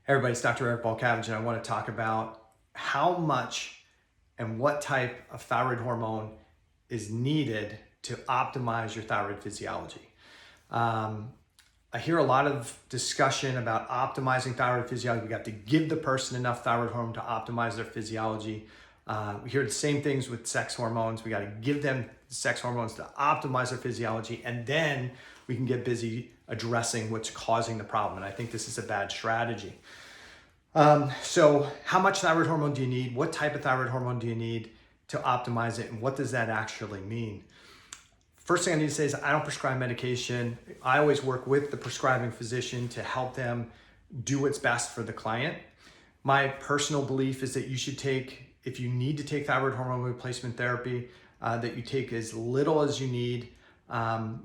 Hey everybody, it's Dr. Eric Balcavage, and I want to talk about how much and what type of thyroid hormone is needed to optimize your thyroid physiology. I hear a lot of discussion about optimizing thyroid physiology. We got to give the person enough thyroid hormone to optimize their physiology. We hear the same things with sex hormones. We got to give them sex hormones to optimize their physiology, and then we can get busy addressing what's causing the problem. And I think this is a bad strategy. So how much thyroid hormone do you need? What type of thyroid hormone do you need to optimize it? And what does that actually mean? First thing I need to say is I don't prescribe medication. I always work with the prescribing physician to help them do what's best for the client. My personal belief is that you should take, if you need to take thyroid hormone replacement therapy, that you take as little as you need. And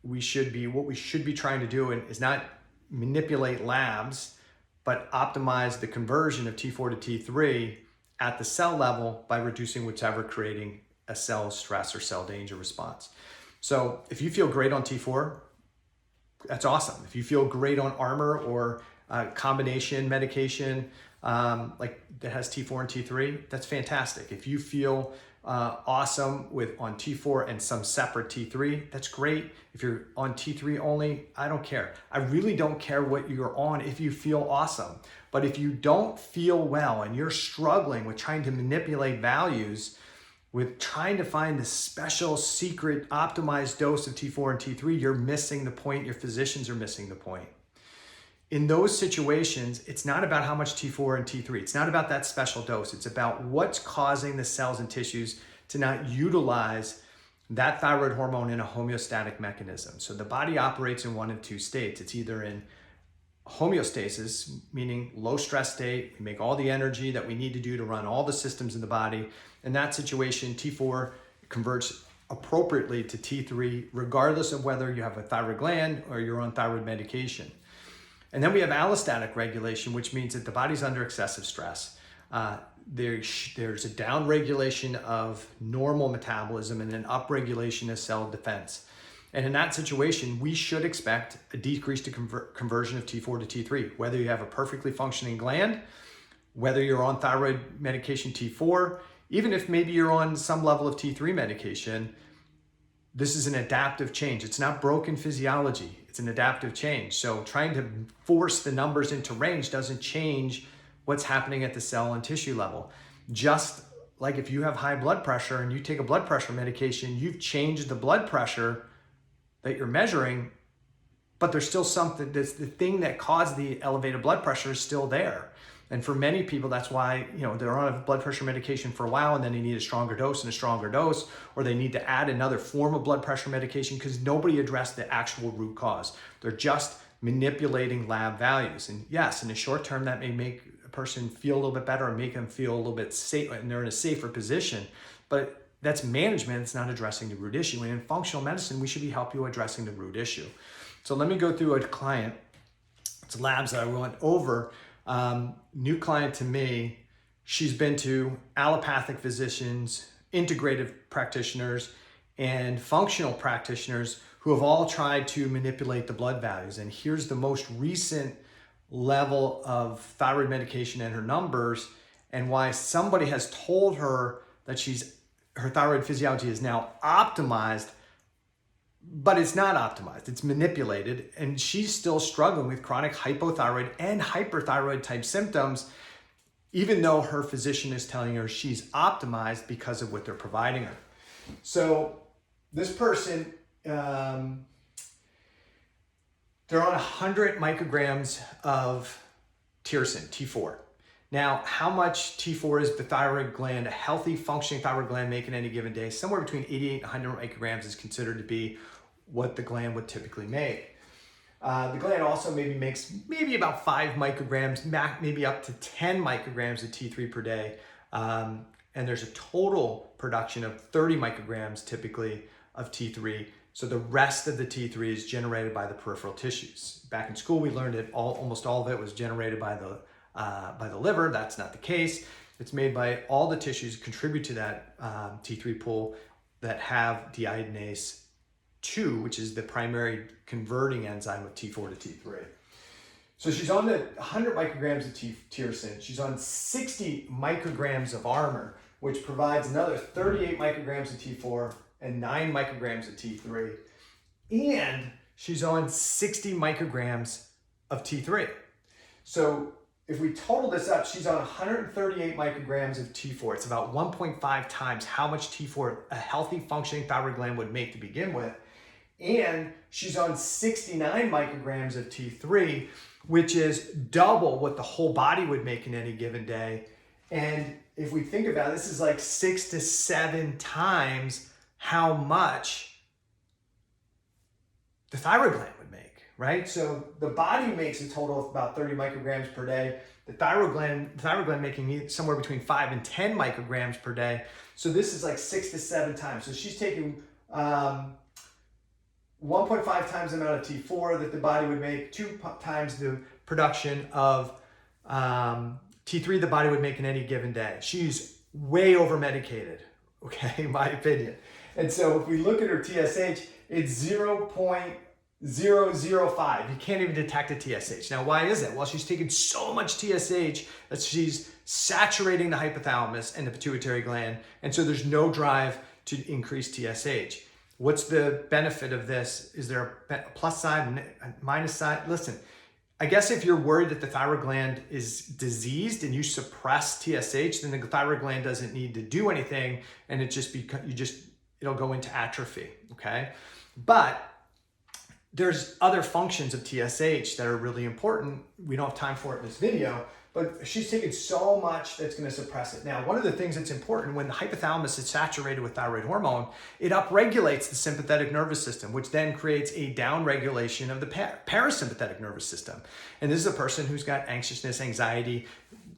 what we should be trying to do is not manipulate labs, but optimize the conversion of T4 to T3 at the cell level by reducing whatever creating a cell stress or cell danger response. So if you feel great on T4, that's awesome. If you feel great on Armor or combination medication like that has T4 and T3, that's fantastic. If you feel awesome on T4 and some separate T3, that's great. If you're on T3 only, I don't care. I really don't care what you're on if you feel awesome. But if you don't feel well and you're struggling with trying to manipulate values, with trying to find the special secret optimized dose of T4 and T3, you're missing the point. Your physicians are missing the point. In those situations, it's not about how much T4 and T3. It's not about that special dose. It's about what's causing the cells and tissues to not utilize that thyroid hormone in a homeostatic mechanism. So the body operates in one of two states. It's either in homeostasis, meaning low stress state. We make all the energy that we need to do to run all the systems in the body. In that situation, T4 converts appropriately to T3, regardless of whether you have a thyroid gland or you're on thyroid medication. And then we have allostatic regulation, which means that the body's under excessive stress. There's a down regulation of normal metabolism and an up regulation of cell defense. And in that situation, we should expect a decrease to conversion of T4 to T3, whether you have a perfectly functioning gland, whether you're on thyroid medication T4, even if maybe you're on some level of T3 medication. This is an adaptive change. It's not broken physiology. It's an adaptive change. So trying to force the numbers into range doesn't change what's happening at the cell and tissue level. Just like if you have high blood pressure and you take a blood pressure medication, you've changed the blood pressure that you're measuring, but there's still something, the thing that caused the elevated blood pressure is still there. And for many people, that's why, they're on a blood pressure medication for a while and then they need a stronger dose and a stronger dose, or they need to add another form of blood pressure medication because nobody addressed the actual root cause. They're just manipulating lab values. And yes, in the short term, that may make a person feel a little bit better and make them feel a little bit safe, and they're in a safer position. But that's management. It's not addressing the root issue. And in functional medicine, we should be helping you addressing the root issue. So let me go through a client. It's labs that I went over. New client to me. She's been to allopathic physicians, integrative practitioners, and functional practitioners who have all tried to manipulate the blood values. And here's the most recent level of thyroid medication and her numbers, and why somebody has told her that her thyroid physiology is now optimized, but it's not optimized. It's manipulated, and she's still struggling with chronic hypothyroid and hyperthyroid type symptoms, even though her physician is telling her she's optimized because of what they're providing her. So this person, they're on 100 micrograms of tyrosine, T4. Now, how much T4 is the thyroid gland, a healthy functioning thyroid gland, make in any given day? Somewhere between 88 and 100 micrograms is considered to be what the gland would typically make. The gland also makes about 5 micrograms, maybe up to 10 micrograms of T3 per day. And there's a total production of 30 micrograms typically of T3. So the rest of the T3 is generated by the peripheral tissues. Back in school, we learned that almost all of it was generated by the liver. That's not the case. It's made by all the tissues contribute to that T3 pool that have deiodinase 2, which is the primary converting enzyme of T4 to T3. So she's on the 100 micrograms of tyrosine. She's on 60 micrograms of armor, which provides another 38 micrograms of T4 and 9 micrograms of T3. And she's on 60 micrograms of T3. So if we total this up, she's on 138 micrograms of T4. It's about 1.5 times how much T4 a healthy functioning thyroid gland would make to begin with. And she's on 69 micrograms of T3, which is double what the whole body would make in any given day. And if we think about it, this is like 6 to 7 times how much the thyroid gland would make, right? So the body makes a total of about 30 micrograms per day. The thyroid gland making somewhere between 5 and 10 micrograms per day. So this is like 6 to 7 times. So she's taking 1.5 times the amount of T4 that the body would make, 2 times the production of T3 the body would make in any given day. She's way over medicated, okay, in my opinion. And so if we look at her TSH, it's 0.005. You can't even detect a TSH. Now, why is it? Well, she's taking so much TSH that she's saturating the hypothalamus and the pituitary gland, and so there's no drive to increase TSH. What's the benefit of this? Is there a plus side, a minus side? Listen, I guess if you're worried that the thyroid gland is diseased and you suppress TSH, then the thyroid gland doesn't need to do anything, and it'll go into atrophy, okay? But there's other functions of TSH that are really important. We don't have time for it in this video, but she's taking so much that's going to suppress it. Now, one of the things that's important, when the hypothalamus is saturated with thyroid hormone, it upregulates the sympathetic nervous system, which then creates a downregulation of the parasympathetic nervous system. And this is a person who's got anxiousness, anxiety,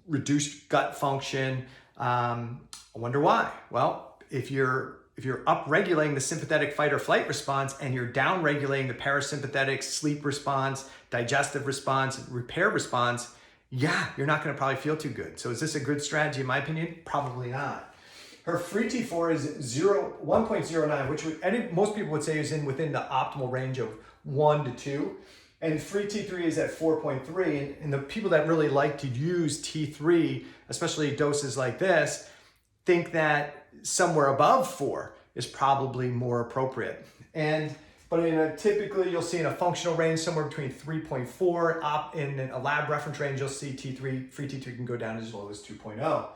reduced gut function. I wonder why. Well, if you're upregulating the sympathetic fight or flight response and you're downregulating the parasympathetic sleep response, digestive response, repair response, yeah, you're not going to probably feel too good. So is this a good strategy in my opinion? Probably not. Her free T4 is 1.09, which most people would say is within the optimal range of 1 to 2. And free T3 is at 4.3. And the people that really like to use T3, especially doses like this, think that somewhere above 4 is probably more appropriate. But typically you'll see in a functional range somewhere between 3.4, in a lab reference range, you'll see free T3 can go down as low as 2.0.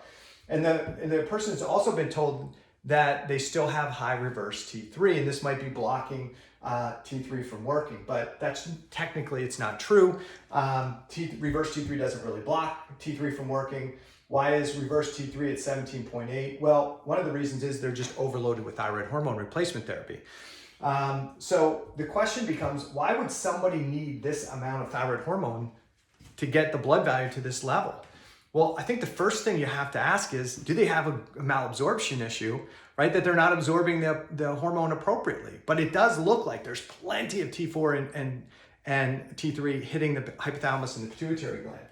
And the person's also been told that they still have high reverse T3, and this might be blocking T3 from working, but technically it's not true. Reverse T3 doesn't really block T3 from working. Why is reverse T3 at 17.8? Well, one of the reasons is they're just overloaded with thyroid hormone replacement therapy. So the question becomes, why would somebody need this amount of thyroid hormone to get the blood value to this level? Well, I think the first thing you have to ask is, do they have a malabsorption issue, right? That they're not absorbing the hormone appropriately. But it does look like there's plenty of T4 and T3 hitting the hypothalamus and the pituitary gland.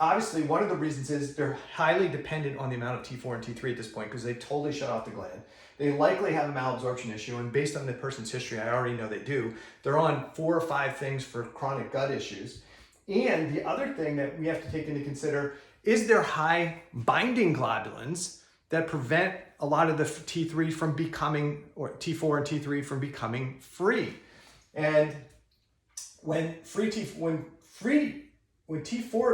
Obviously, one of the reasons is they're highly dependent on the amount of T4 and T3 at this point because they totally shut off the gland. They likely have a malabsorption issue, and based on the person's history, I already know they do. They're on 4 or 5 things for chronic gut issues. And the other thing that we have to take into consider is there high binding globulins that prevent a lot of the T3 from becoming, or T4 and T3 from becoming free. And when T4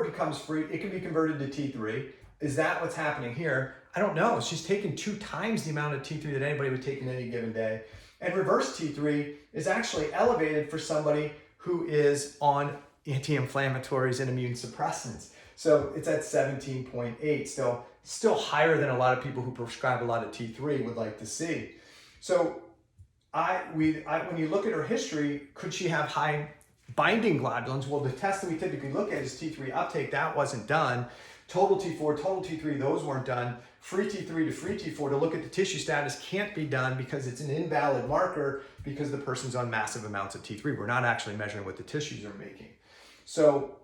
becomes free, it can be converted to T3. Is that what's happening here? I don't know. She's taken 2 times the amount of T3 that anybody would take in any given day. And reverse T3 is actually elevated for somebody who is on anti-inflammatories and immune suppressants. So it's at 17.8, still higher than a lot of people who prescribe a lot of T3 would like to see. So when you look at her history, could she have high binding globulins? Well, the test that we typically look at is T3 uptake. That wasn't done. Total T4, total T3, those weren't done. Free T3 to free T4 to look at the tissue status can't be done because it's an invalid marker because the person's on massive amounts of T3. We're not actually measuring what the tissues are making. So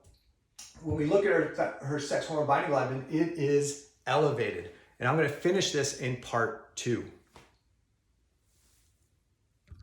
when we look at her sex hormone binding globulin, it is elevated. And I'm going to finish this in part 2.